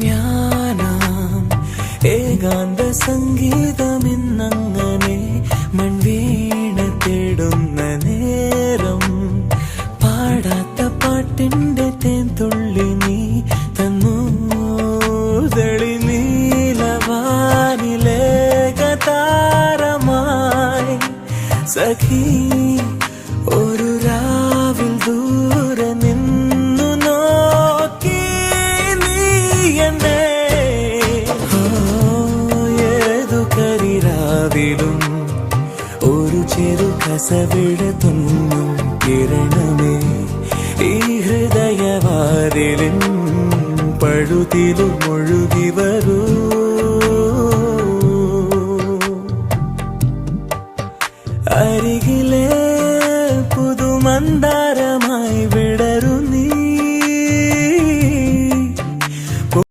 ഞാനാം ഏകാന്ത സംഗീതമിന്നങ്ങനെ മൺവീണ തേടുന്ന നേരം പാടാത്ത പാട്ടിന്റെ തേൻതുള്ളി നീ തന്നു തെളി നീലവാനിലേകതാരമായി സഖി ഒരു രാവിൽ ദൂരെ നിന്നു നോക്കി നീ എന്നെ ഏതു കരിരാവിലും ഒരു ചെറു കസവിട തുന്നും കിരണമേ ഈ ഹൃദയവാതിലിൻ പഴുതിലും ഒഴുകി വരൂ